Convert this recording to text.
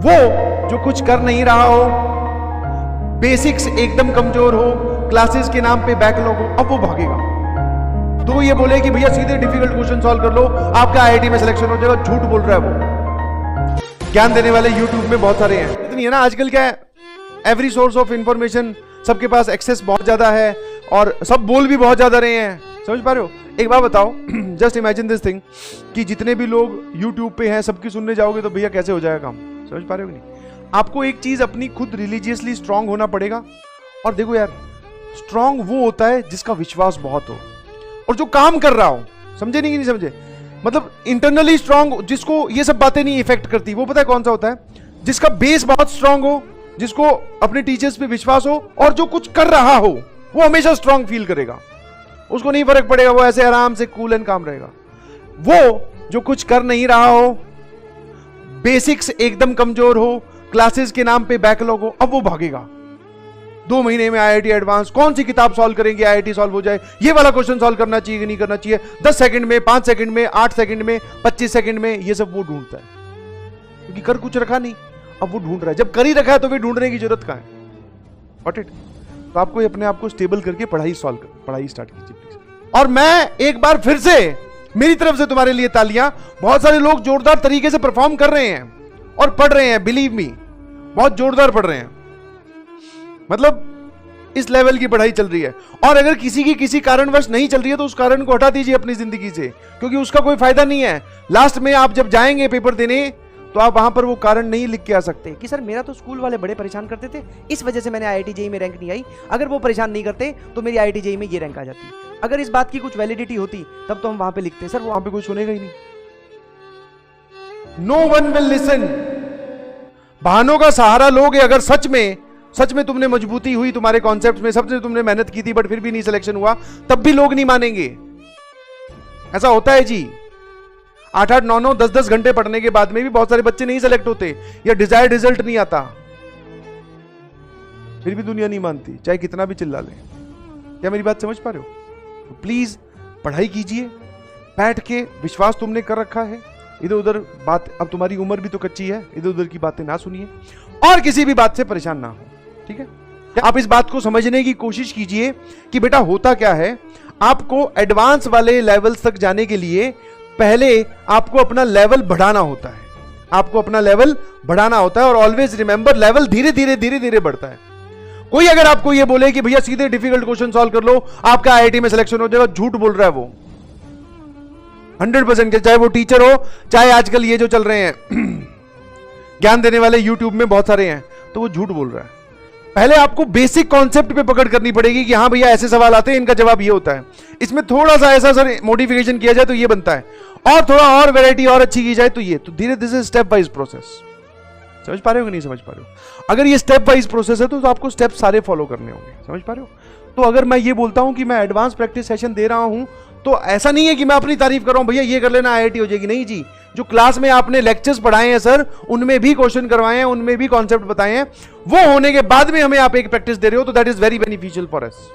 वो जो कुछ कर नहीं रहा हो, बेसिक्स एकदम कमजोर हो, क्लासेस के नाम पे बैकलॉग हो, अब वो भागेगा। तो ये बोले कि भैया सीधे डिफिकल्ट क्वेश्चन सॉल्व कर लो, आपका आईआईटी में सिलेक्शन हो जाएगा, झूठ बोल रहा है वो। ज्ञान देने वाले यूट्यूब में बहुत सारे हैं, इतनी है ना आजकल। क्या है, एवरी सोर्स ऑफ इंफॉर्मेशन, सबके पास एक्सेस बहुत ज्यादा है और सब बोल भी बहुत ज्यादा रहे हैं। समझ पा रहे हो? एक बात बताओ, जस्ट इमेजिन दिस थिंग कि जितने भी लोग यूट्यूब पे हैं सबकी सुनने जाओगे तो भैया कैसे हो जाएगा काम? समझ पा रहे हो कि नहीं? आपको एक चीज अपनी खुद रिलीजियसली स्ट्रांग होना पड़ेगा। और देखो यार, स्ट्रांग वो होता है जिसका विश्वास बहुत हो और जो काम कर रहा हो। समझे नहीं कि नहीं समझे? मतलब इंटरनली स्ट्रांग, जिसको ये सब बातें नहीं इफेक्ट करती, वो पता है कौन सा होता है? जिसका बेस बहुत स्ट्रांग हो, जिसको अपने टीचर्स पे विश्वास हो और जो कुछ कर रहा हो वो हमेशा स्ट्रांग फील करेगा। उसको नहीं फर्क पड़ेगा, वो ऐसे आराम से कूल एंड काम रहेगा। वो जो कुछ कर नहीं रहा हो, बेसिक्स एकदम कमजोर हो, क्लासेस के नाम पे बैकलॉग हो, अब वो भागेगा। 2 महीने में आईआईटी एडवांस, कौन सी किताब सॉल्व करेंगे आईआईटी सॉल्व हो जाए, ये वाला क्वेश्चन सॉल्व करना चाहिए कि नहीं करना चाहिए, 10 सेकंड में, 5 सेकंड में, 8 सेकंड में, 25 सेकंड में, ये सब वो ढूंढता है। क्योंकि कर कुछ रखा नहीं, अब वो ढूंढ रहा है। जब कर ही रखा है तो फिर ढूंढने की जरूरत कहां है? Got it? तो आपको अपने आप को स्टेबल करके पढ़ाई स्टार्ट कीजिए प्लीज। और मैं एक बार फिर से मेरी तरफ से तुम्हारे लिए तालियां। बहुत सारे लोग जोरदार तरीके से परफॉर्म कर रहे हैं और पढ़ रहे हैं, बिलीव मी, बहुत जोरदार पढ़ रहे हैं। मतलब इस लेवल की पढ़ाई चल रही है। और अगर किसी की किसी कारणवश नहीं चल रही है तो उस कारण को हटा दीजिए अपनी जिंदगी से, क्योंकि उसका कोई फायदा नहीं है। लास्ट में आप जब जाएंगे पेपर देने तो आप वहां पर वो कारण नहीं लिख के आ सकते कि सर मेरा तो स्कूल वाले बड़े परेशान करते थे, इस वजह से मैंने आईआईटी जेईई में रैंक नहीं आई। अगर वो परेशान नहीं करते तो मेरी आईआईटी जेईई में ये रैंक आ जाती। अगर इस बात की कुछ वैलिडिटी होती तब तो हम वहां पे लिखते। सर वहां पे कोई सुनेगा ही नहीं। No one will listen. बहानों का सहारा लोगे अगर सच में तुमने मजबूती हुई तुम्हारे कॉन्सेप्ट में, सबसे तुमने मेहनत की थी बट फिर भी नहीं सिलेक्शन हुआ, तब भी लोग नहीं मानेंगे। ऐसा होता है जी। 8-8, 9-9, 10-10 घंटे पढ़ने के बाद में भी बहुत सारे बच्चे नहीं सेलेक्ट होते या डिजायर्ड रिजल्ट नहीं आता, फिर भी दुनिया नहीं मानती, चाहे कितना भी चिल्ला ले। क्या मेरी बात समझ पा रहे हो? तो प्लीज पढ़ाई कीजिए बैठ के। विश्वास तुमने कर रखा है, इधर उधर बात, अब तुम्हारी उम्र भी तो कच्ची है, इधर उधर की बातें ना सुनिए और किसी भी बात से परेशान ना हो। ठीक है? आप इस बात को समझने की कोशिश कीजिए कि बेटा होता क्या है। आपको एडवांस वाले लेवल्स तक जाने के लिए पहले आपको अपना लेवल बढ़ाना होता है। आपको अपना लेवल बढ़ाना होता है और ऑलवेज रिमेंबर, लेवल धीरे धीरे बढ़ता है। कोई अगर आपको ये बोले कि भैया सीधे डिफिकल्ट क्वेश्चन सॉल्व कर लो, आपका आईआईटी में सिलेक्शन हो जाएगा, झूठ बोल रहा है वो 100%। चाहे वो टीचर हो, चाहे आजकल ये जो चल रहे हैं ज्ञान देने वाले यूट्यूब में बहुत सारे हैं, तो वो झूठ बोल रहा है। पहले आपको बेसिक कॉन्सेप्ट पे पकड़ करनी पड़ेगी कि हाँ भैया ऐसे सवाल आते हैं, इनका जवाब ये होता है, इसमें थोड़ा सा ऐसा सर मॉडिफिकेशन किया जाए तो ये बनता है, और थोड़ा और वैरायटी और अच्छी की जाए तो ये। तो धीरे धीरे स्टेप वाइज प्रोसेस। समझ पा रहे हो कि नहीं समझ पा रहे हो? अगर ये स्टेप वाइज प्रोसेस है तो आपको स्टेप सारे फॉलो करने होंगे। समझ पा रहे हो? तो अगर मैं ये बोलता हूं कि मैं एडवांस प्रैक्टिस सेशन दे रहा हूं तो ऐसा नहीं है कि मैं अपनी तारीफ कर रहा हूं, भैया ये कर लेना आईआईटी हो जाएगी। नहीं जी, जो क्लास में आपने लेक्चर्स पढ़ाए हैं सर, उनमें भी क्वेश्चन करवाए हैं, उनमें भी कॉन्सेप्ट बताए हैं, वो होने के बाद में हमें आप एक प्रैक्टिस दे रहे हो, तो that is very beneficial for us.